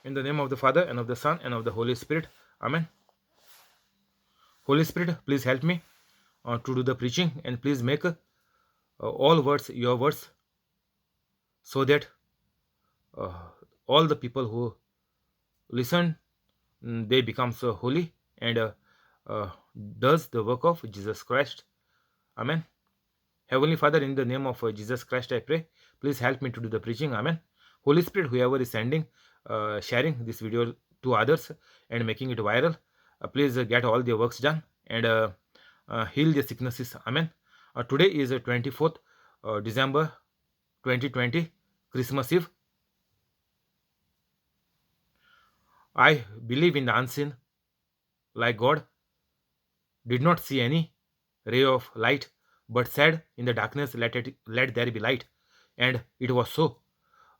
In the name of the Father, and of the Son, and of the Holy Spirit. Amen. Holy Spirit, please help me to do the preaching, and please make all words your words, so that uh, all the people who listen, they become so holy and uh, does the work of Jesus Christ. Amen. Heavenly Father, in the name of Jesus Christ, I pray. Please help me to do the preaching. Amen. Holy Spirit, whoever is sending, sharing this video to others and making it viral, please get all their works done and heal their sicknesses. Amen. Today is 24th December 2020, Christmas Eve. I believe in the unseen, like God did not see any ray of light, but said in the darkness, let there be light. And it was so.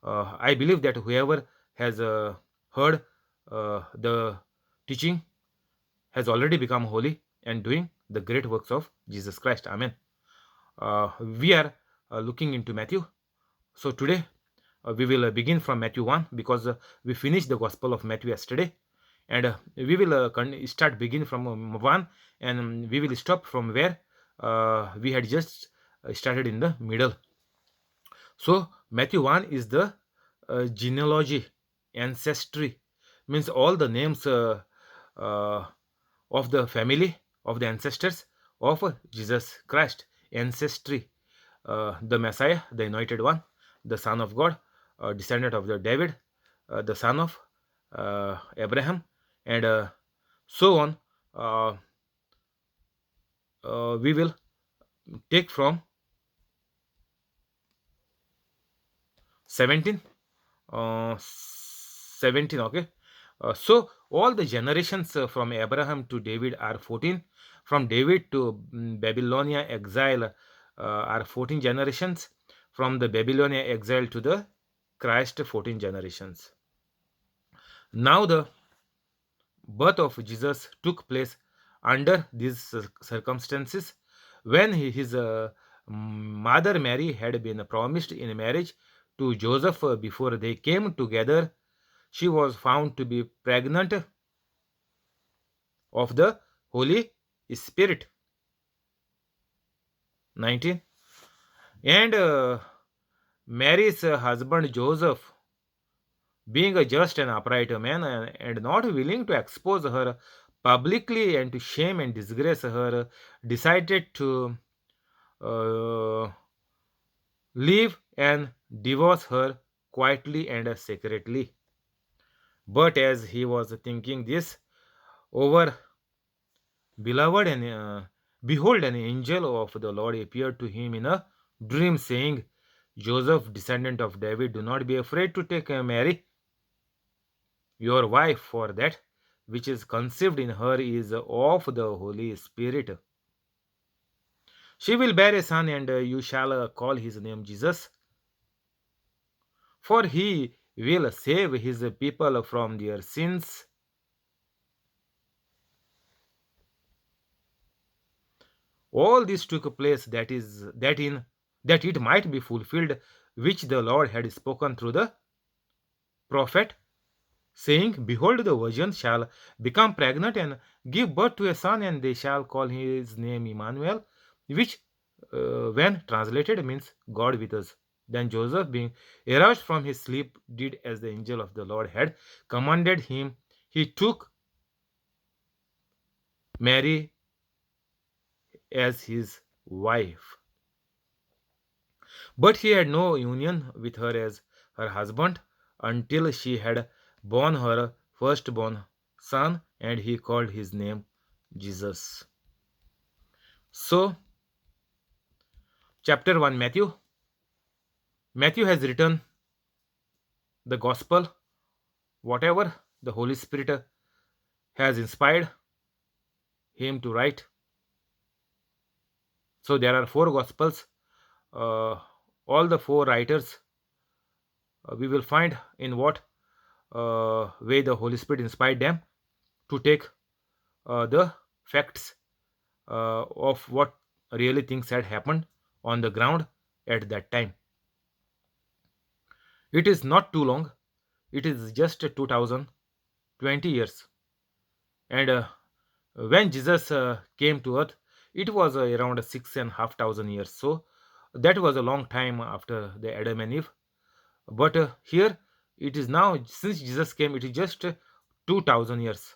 I believe that whoever has heard the teaching has already become holy and doing the great works of Jesus Christ. Amen. We are looking into Matthew. So today we will begin from Matthew 1, because we finished the Gospel of Matthew yesterday. And we will start begin from 1, and we will stop from where we had just started in the middle. So Matthew 1 is the genealogy, ancestry, means all the names uh, of the family of the ancestors of Jesus Christ, ancestry, the Messiah, the anointed one, the Son of God, descendant of the David, the son of Abraham, and so on. We will take from 17, 17, okay. So all the generations from Abraham to David are 14. From David to Babylonia exile are 14 generations. From the Babylonia exile to the Christ, 14 generations. Now the birth of Jesus took place under these circumstances, when his mother Mary had been promised in marriage to Joseph. Before they came together, she was found to be pregnant of the Holy Spirit. 19. And Mary's husband Joseph, being a just and upright man, and not willing to expose her publicly and to shame and disgrace her, decided to uh, leave and divorce her quietly and secretly. But as he was thinking this over, beloved, and behold, an angel of the Lord appeared to him in a dream, saying, Joseph, descendant of David, do not be afraid to take Mary, your wife, for that which is conceived in her is of the Holy Spirit. She will bear a son, and you shall call his name Jesus, for he will save his people from their sins. All this took place that it might be fulfilled, which the Lord had spoken through the prophet, saying, Behold, the virgin shall become pregnant and give birth to a son, and they shall call his name Emmanuel, which, when translated, means God with us. Then Joseph, being aroused from his sleep, did as the angel of the Lord had commanded him. He took Mary as his wife. But he had no union with her as her husband until she had borne her firstborn son, and he called his name Jesus. So, chapter 1, Matthew. Matthew has written the gospel, whatever the Holy Spirit has inspired him to write. So, there are four gospels. All the four writers, we will find in what way the Holy Spirit inspired them to take the facts of what really things had happened on the ground at that time. It is not too long. it is just 2020 years. And when Jesus came to earth, it was around 6,500 years. So that was a long time after the Adam and Eve. But here it is now, since Jesus came, it is just 2000 years.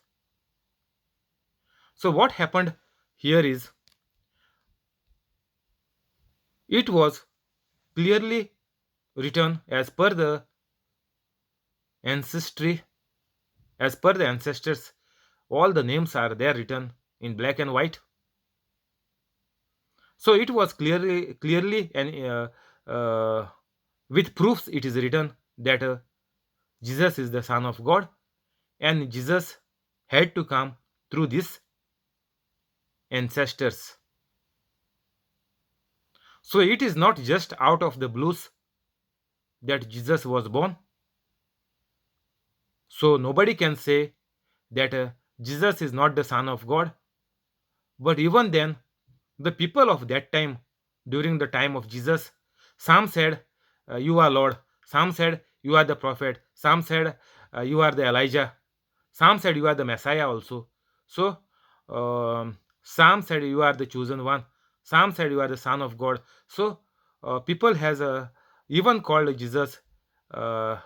So what happened here is, it was clearly written as per the ancestry, as per the ancestors. All the names are there written in black and white. So it was clearly and with proofs it is written that Jesus is the Son of God, and Jesus had to come through these ancestors. So it is not just out of the blues that Jesus was born. So nobody can say that Jesus is not the Son of God. But even then, the people of that time, during the time of Jesus, some said, You are Lord. Some said, You are the prophet. Some said, You are the Elijah. Some said, You are the Messiah also. So, some said, You are the chosen one. Some said, You are the Son of God. So, people has even called Jesus uh,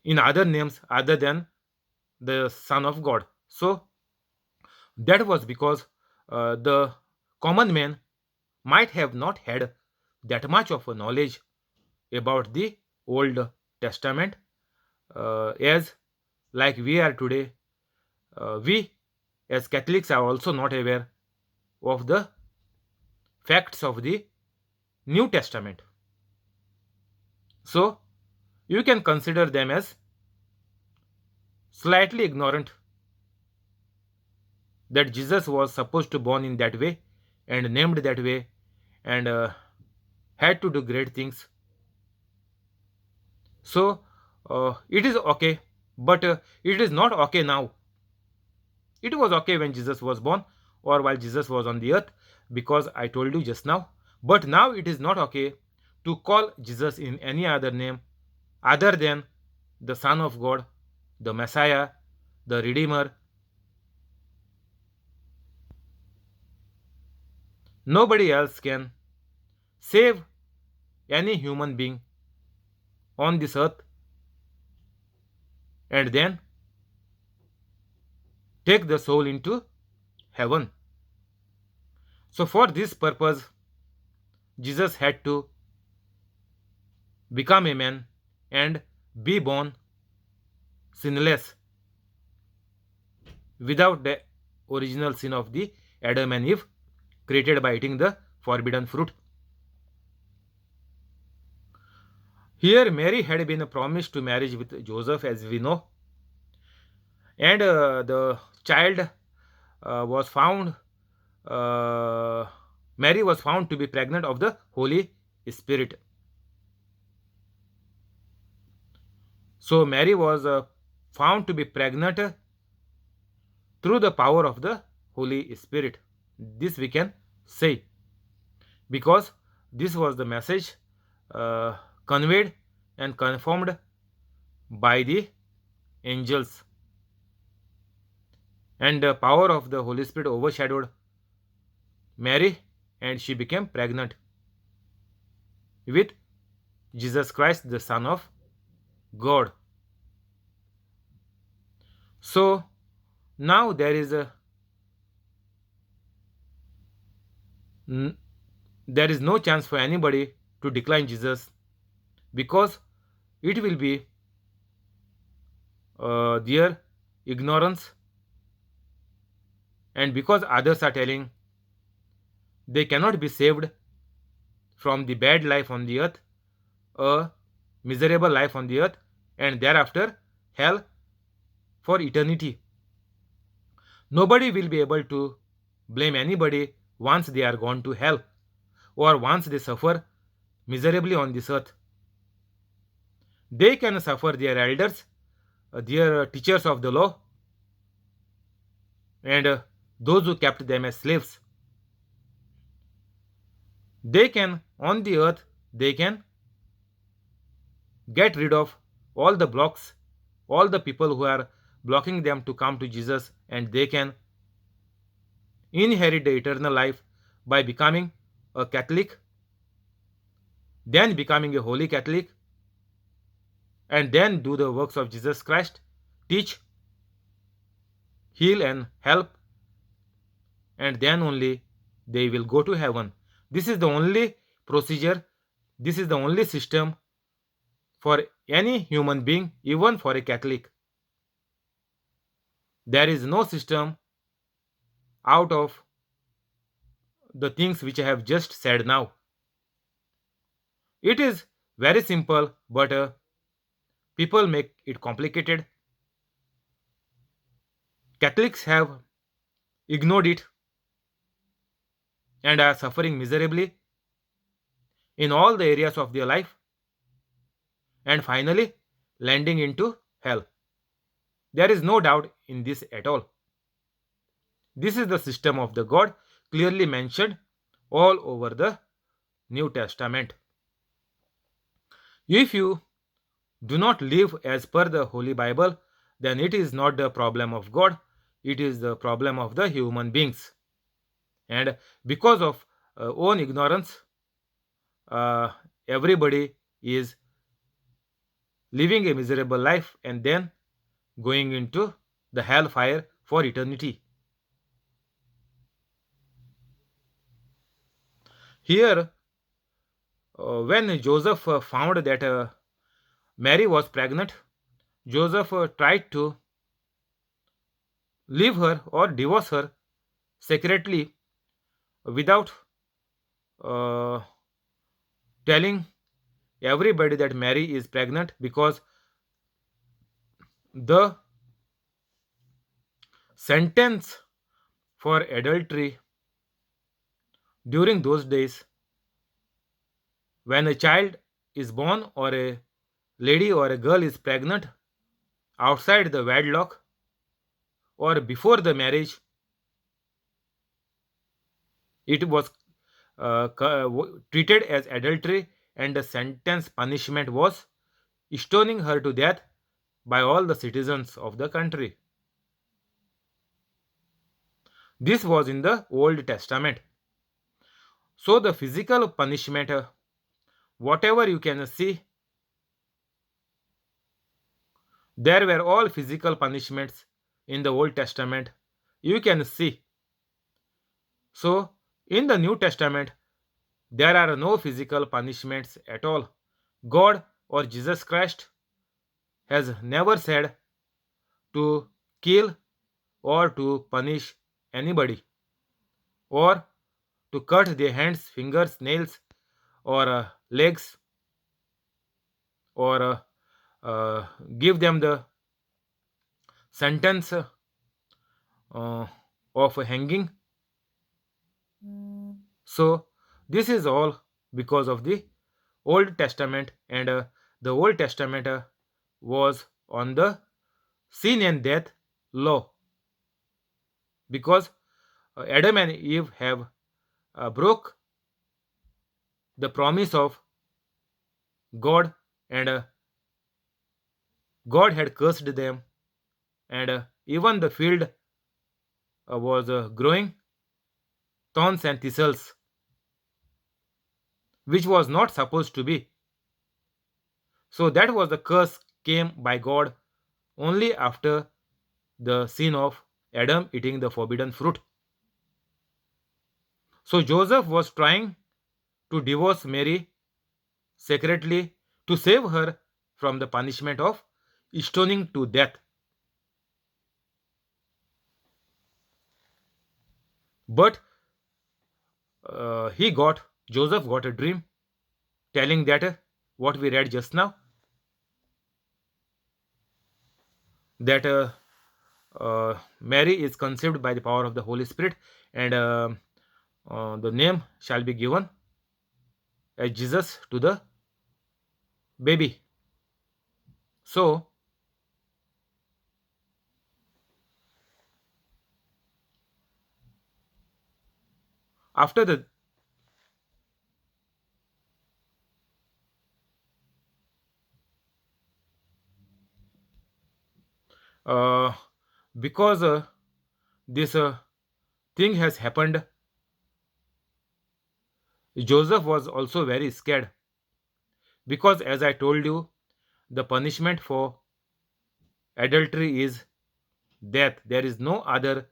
in other names other than the Son of God. So, that was because the common man might have not had that much of a knowledge about the Old Testament, as like we are today. We as Catholics are also not aware of the facts of the New Testament. So you can consider them as slightly ignorant that Jesus was supposed to born in that way and named that way, and had to do great things. So it is okay, but it is not okay now. It was okay when Jesus was born or while Jesus was on the earth, because I told you just now. But now it is not okay to call Jesus in any other name other than the Son of God, the Messiah, the Redeemer. Nobody else can save any human being on this earth and then take the soul into heaven. So, for this purpose, Jesus had to become a man and be born sinless, without the original sin of the Adam and Eve, created by eating the forbidden fruit. Here, Mary had been promised to marriage with Joseph, as we know, and the child was found. Mary was found to be pregnant of the Holy Spirit. So Mary was found to be pregnant through the power of the Holy Spirit. This we can say, because this was the message conveyed and confirmed by the angels, and the power of the Holy Spirit overshadowed Mary, and she became pregnant with Jesus Christ, the Son of God. So now there is no chance for anybody to decline Jesus, because it will be their ignorance, and because others are telling they cannot be saved from the bad life on the earth, a miserable life on the earth, and thereafter hell for eternity. Nobody will be able to blame anybody once they are gone to hell, or once they suffer miserably on this earth. They can suffer their elders, their teachers of the law, and those who kept them as slaves. They can, on the earth, they can get rid of all the blocks, all the people who are blocking them to come to Jesus, and they can inherit the eternal life by becoming a Catholic, then becoming a holy Catholic, and then do the works of Jesus Christ, teach, heal, and help, and then only they will go to heaven. This is the only procedure, this is the only system for any human being, even for a Catholic. There is no system out of the things which I have just said now. It is very simple, but people make it complicated. Catholics have ignored it and are suffering miserably in all the areas of their life and finally landing into hell. There is no doubt in this at all. This is the system of the God clearly mentioned all over the New Testament. If you do not live as per the Holy Bible, then it is not the problem of God, it is the problem of the human beings. And because of own ignorance, uh, everybody is living a miserable life and then going into the hellfire for eternity. Here, when Joseph found that Mary was pregnant, Joseph tried to leave her or divorce her secretly without uh, telling everybody that Mary is pregnant, because the sentence for adultery during those days, when a child is born or a lady or a girl is pregnant outside the wedlock or before the marriage, it was treated as adultery, and the sentence punishment was stoning her to death by all the citizens of the country. This was in the Old Testament. So the physical punishment, whatever you can see, there were all physical punishments in the Old Testament. You can see. So in the New Testament, there are no physical punishments at all. God or Jesus Christ has never said to kill or to punish anybody, or to cut their hands, fingers, nails, or legs, or give them the sentence of hanging. So, this is all because of the Old Testament, and the Old Testament was on the sin and death law, because Adam and Eve have broke the promise of God, and God had cursed them, and even the field was growing thorns and thistles, which was not supposed to be. So that was the curse came by God only after the sin of Adam eating the forbidden fruit. So Joseph was trying to divorce Mary secretly to save her from the punishment of stoning to death. But Joseph got a dream telling that what we read just now, that Mary is conceived by the power of the Holy Spirit, and the name shall be given as Jesus to the baby. So, after the uh, because this thing has happened, Joseph was also very scared, because as I told you, the punishment for adultery is death. There is no other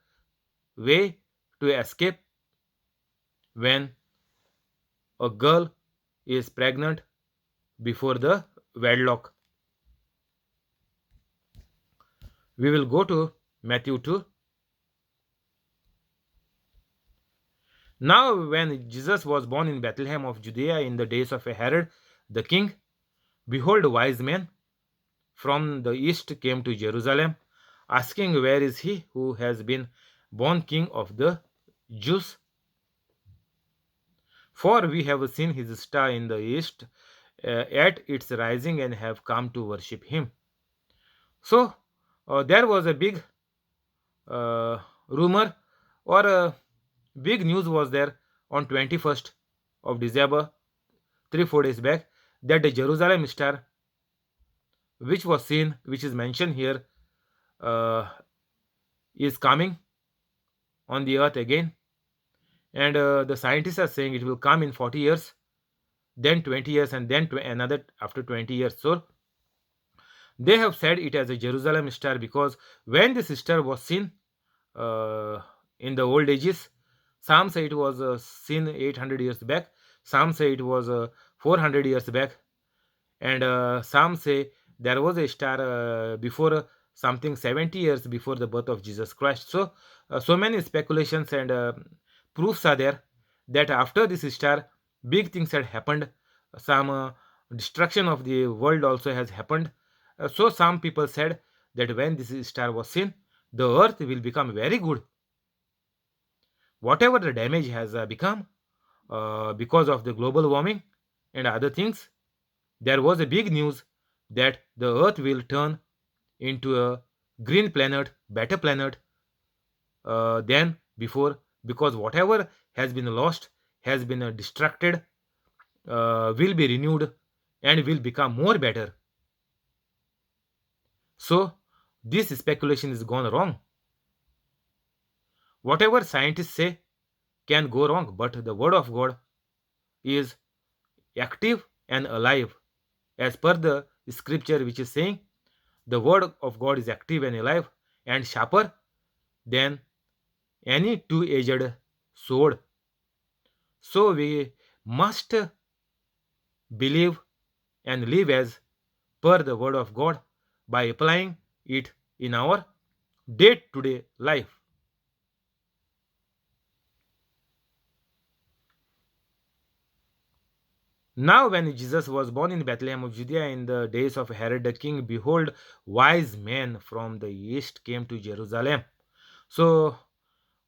way to escape when a girl is pregnant before the wedlock. We will go to Matthew 2. Now, when Jesus was born in Bethlehem of Judea in the days of Herod the king, behold, wise men from the east came to Jerusalem, asking, where is he who has been born king of the Jews? For we have seen his star in the east at its rising and have come to worship him. So, there was a big rumor, or big news was there on 21st of December, 3 4 days back, that the Jerusalem star, which was seen, which is mentioned here, uh, is coming on the earth again. And the scientists are saying it will come in 40 years, then 20 years, and then another after 20 years. So they have said it as a Jerusalem star because when this star was seen uh, in the old ages, some say it was seen 800 years back, some say it was 400 years back, and some say there was a star before something 70 years before the birth of Jesus Christ. So so many speculations and proofs are there that after this star big things had happened. Some destruction of the world also has happened. So some people said that when this star was seen, the earth will become very good. Whatever the damage has become because of the global warming and other things, there was a big news that the earth will turn into a green planet, better planet than before, because whatever has been lost, has been distracted, will be renewed and will become more better. So this speculation is gone wrong. Whatever scientists say can go wrong, but the word of God is active and alive, as per the scripture, which is saying the word of God is active and alive and sharper than any two-edged sword. So we must believe and live as per the word of God by applying it in our day-to-day life. Now, when Jesus was born in Bethlehem of Judea in the days of Herod the king, behold, wise men from the east came to Jerusalem. So,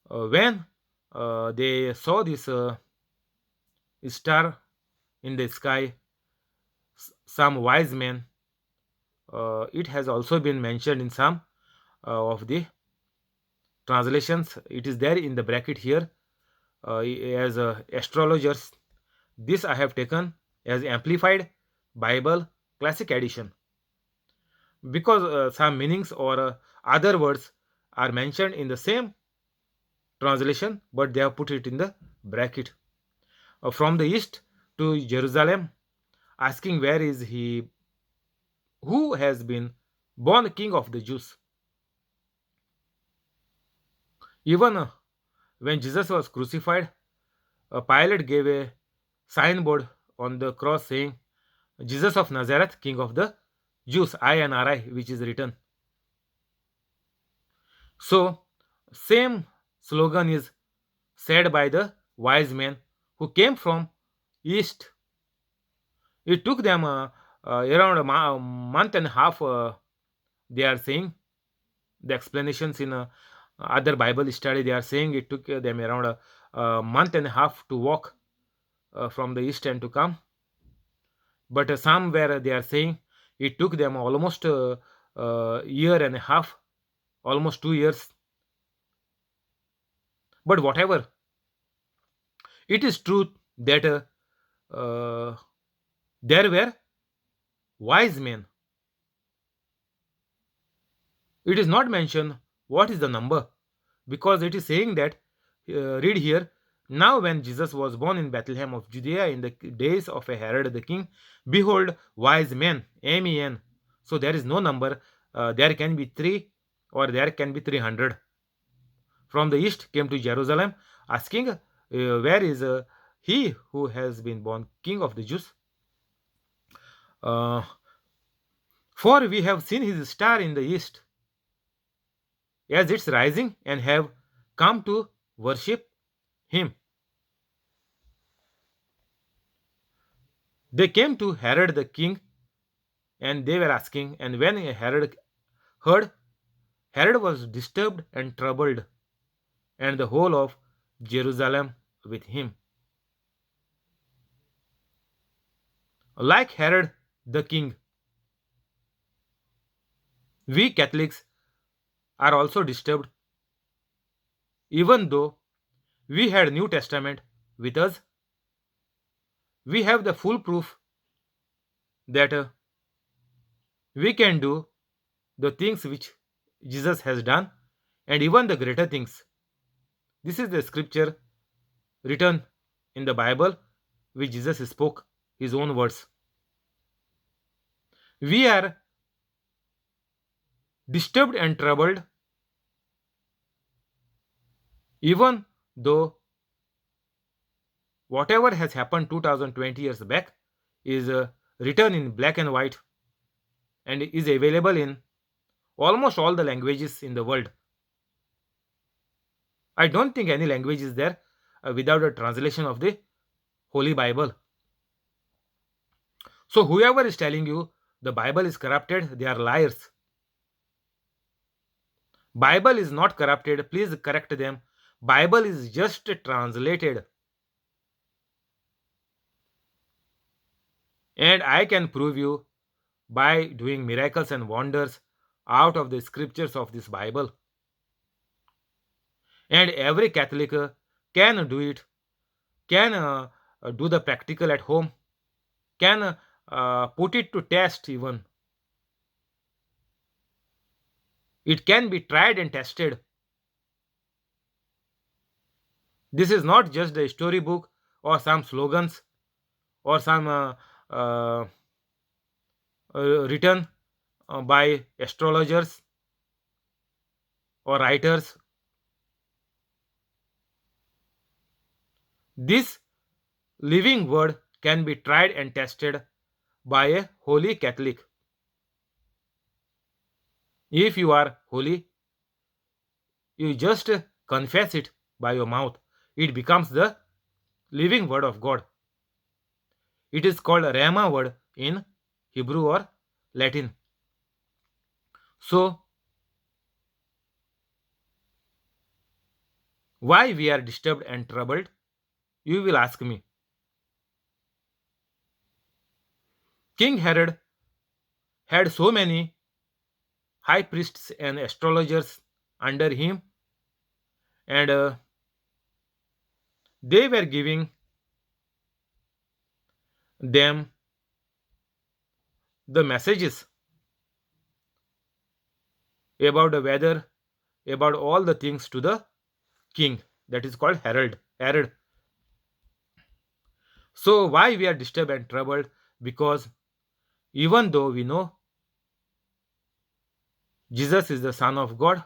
when they saw this star in the sky, some wise men, it has also been mentioned in some of the translations. It is there in the bracket here as astrologers. This I have taken as Amplified Bible Classic Edition, because some meanings or other words are mentioned in the same translation, but they have put it in the bracket. From the east to Jerusalem, asking, where is he who has been born king of the Jews? Even when Jesus was crucified, Pilate gave a signboard on the cross saying, Jesus of Nazareth, king of the Jews, INRI, which is written. So, same slogan is said by the wise men who came from east. It took them around a month and a half, they are saying. The explanations in other Bible study, they are saying it took them around a month and a half to walk from the east and to come. But somewhere they are saying it took them almost a year and a half, almost 2 years. But whatever, it is true that uh, there were wise men. It is not mentioned what is the number, because it is saying that, read here, now when Jesus was born in Bethlehem of Judea in the days of Herod the king, behold, wise men, men. So there is no number. There can be three, or there can be 300. From the east came to Jerusalem, asking, where is he who has been born king of the Jews? Uh, for we have seen his star in the east as it's rising, and have come to worship him. They came to Herod the king, and they were asking, and when Herod heard, Herod was disturbed and troubled, and the whole of Jerusalem with him. Like Herod the king, we Catholics are also disturbed, even though we had New Testament with us. We have the full proof that we can do the things which Jesus has done, and even the greater things. This is the scripture written in the Bible which Jesus spoke his own words. We are disturbed and troubled, even though whatever has happened 2020 years back is written in black and white, and is available in almost all the languages in the world. I don't think any language is there without a translation of the Holy Bible. So whoever is telling you the Bible is corrupted, they are liars. Bible is not corrupted. Please correct them. Bible is just translated. And I can prove you by doing miracles and wonders out of the scriptures of this Bible. And every Catholic can do it, can do the practical at home, can put it to test even. It can be tried and tested. This is not just a storybook or some slogans or some uh, written by astrologers or writers. This living word can be tried and tested by a holy Catholic. If you are holy, you just confess it by your mouth. It becomes the living word of God. It is called a Rhema word in Hebrew or Latin. So, why we are disturbed and troubled? You will ask me. King Herod had so many high priests and astrologers under him, and they were giving them the messages about the weather, about all the things to the king. That is called Herod. So why we are disturbed and troubled? Because even though we know Jesus is the Son of God,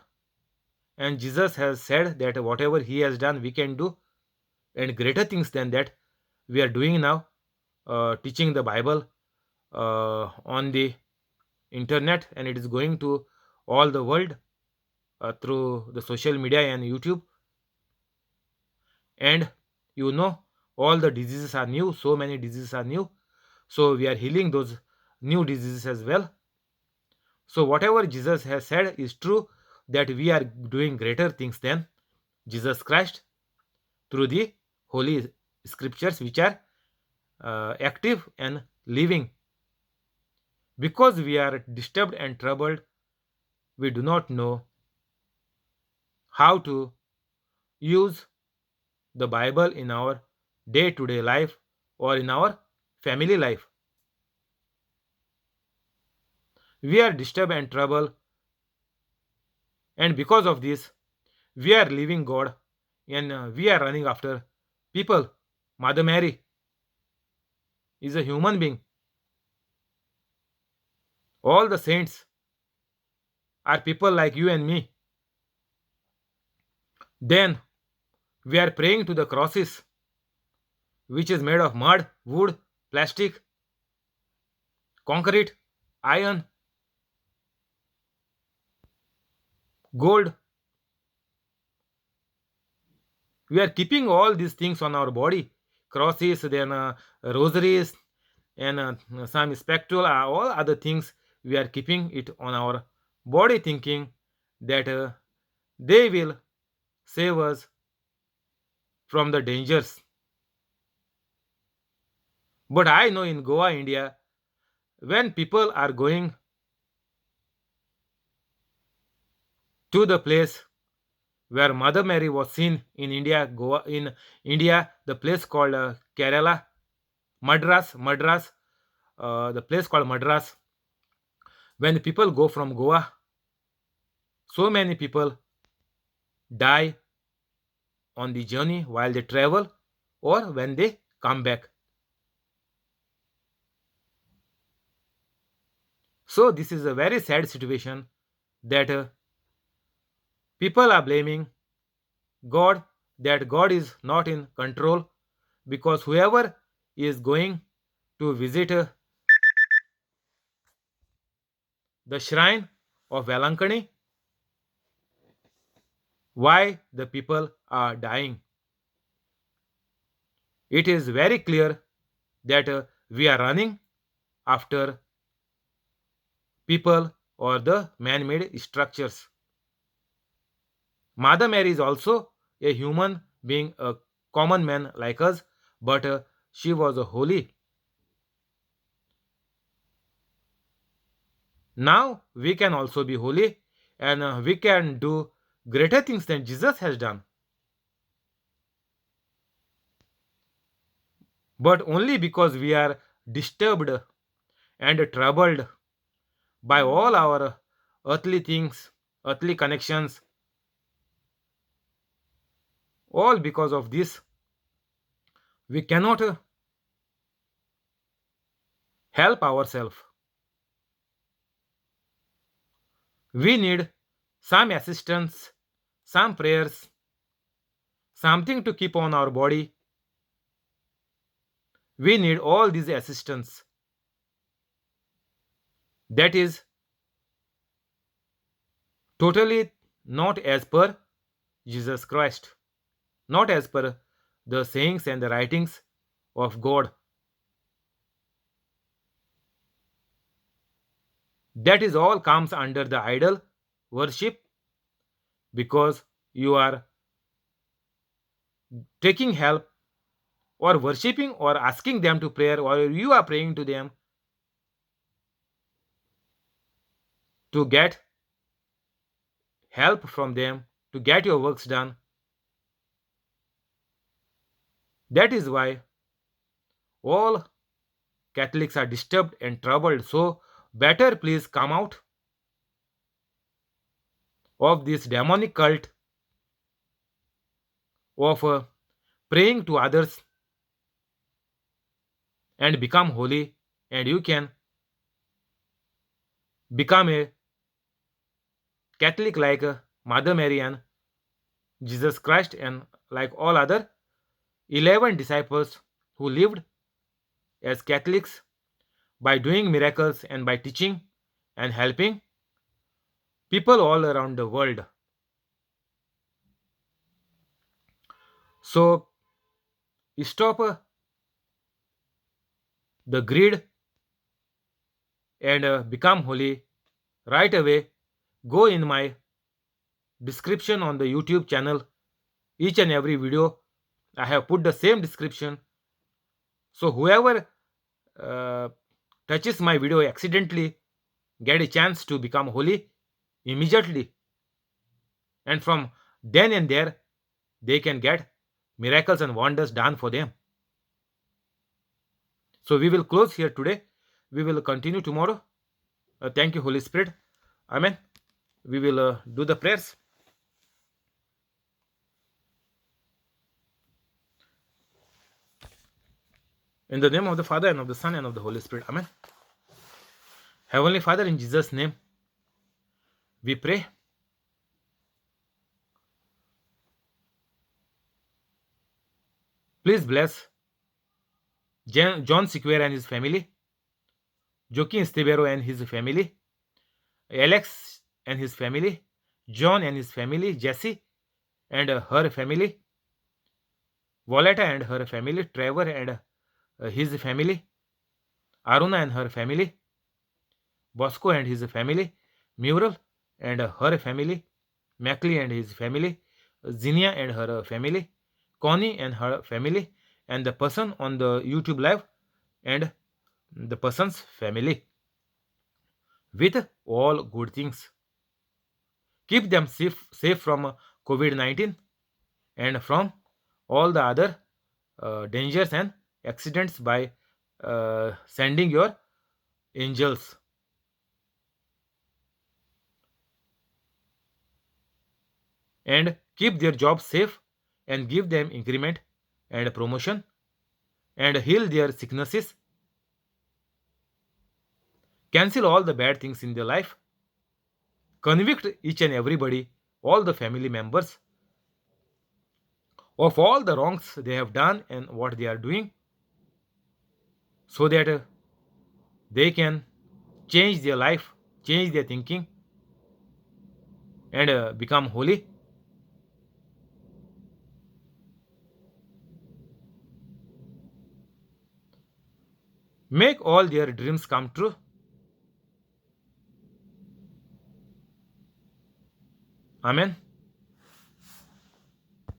and Jesus has said that whatever he has done we can do, and greater things than that we are doing now, teaching the Bible on the internet, and it is going to all the world through the social media and YouTube. And you know, all the diseases are new, so many diseases are new, so we are healing those new diseases as well. So whatever Jesus has said is true, that we are doing greater things than Jesus Christ through the holy scriptures, which are active and living. Because we are disturbed and troubled, we do not know how to use the Bible in our day to day life or in our family life. We are disturbed and troubled And because of this, we are leaving God and we are running after people. Mother Mary is a human being. All the saints are people like you and me. Then we are praying to the crosses, which is made of mud, wood, plastic, concrete, iron, gold. We are keeping all these things on our body, crosses, then rosaries, and some spectral, all other things. We are keeping it on our body, thinking that they will save us from the dangers. But I know in Goa, India, when people are going to the place where Mother Mary was seen in India, Goa, in India, the place called Kerala, Madras, the place called Madras. When people go from Goa, so many people die on the journey while they travel or when they come back. So this is a very sad situation that people are blaming God, that God is not in control, because whoever is going to visit the shrine of Velankani, why the people are dying. It is very clear that we are running after people or the man-made structures. Mother Mary is also a human being, a common man like us, but she was a holy. Now we can also be holy and we can do greater things than Jesus has done. But only because we are disturbed and troubled by all our earthly things, earthly connections, all because of this, we cannot help ourselves. We need some assistance, some prayers, something to keep on our body. We need all these assistance. That is totally not as per Jesus Christ, not as per the sayings and the writings of God. That is all comes under the idol worship, because you are taking help or worshipping or asking them to prayer, or you are praying to them to get help from them to get your works done. That is why all Catholics are disturbed and troubled. So better please come out of this demonic cult of praying to others and become holy, and you can become a Catholic like Mother Mary and Jesus Christ, and like all other 11 disciples who lived as Catholics by doing miracles and by teaching and helping people all around the world. So stop the greed and become holy right away. Go in my description on the YouTube channel. Each and every video I have put the same description. So whoever uh, touches my video accidentally get a chance to become holy immediately, and from then and there they can get miracles and wonders done for them. So we will close here today. We will continue tomorrow. Thank you, Holy Spirit. Amen. we will do the prayers. In the name of the Father, and of the Son, and of the Holy Spirit. Amen. Heavenly Father, in Jesus' name, we pray. Please bless John Sequeira and his family, Joaquin Estevero and his family, Alex and his family, John and his family, Jesse and her family, Violetta and her family, Trevor and his family, Aruna and her family, Bosco and his family, Muriel and her family, Mackley and his family, Zinnia and her family, Connie and her family, and the person on the YouTube live and the person's family with all good things. Keep them safe from COVID 19 and from all the other dangers and accidents by sending your angels. And keep their jobs safe and give them increment and promotion and heal their sicknesses. Cancel all the bad things in their life. Convict each and everybody, all the family members, of all the wrongs they have done and what they are doing, so that they can change their life, change their thinking, and become holy. Make all their dreams come true. Amen.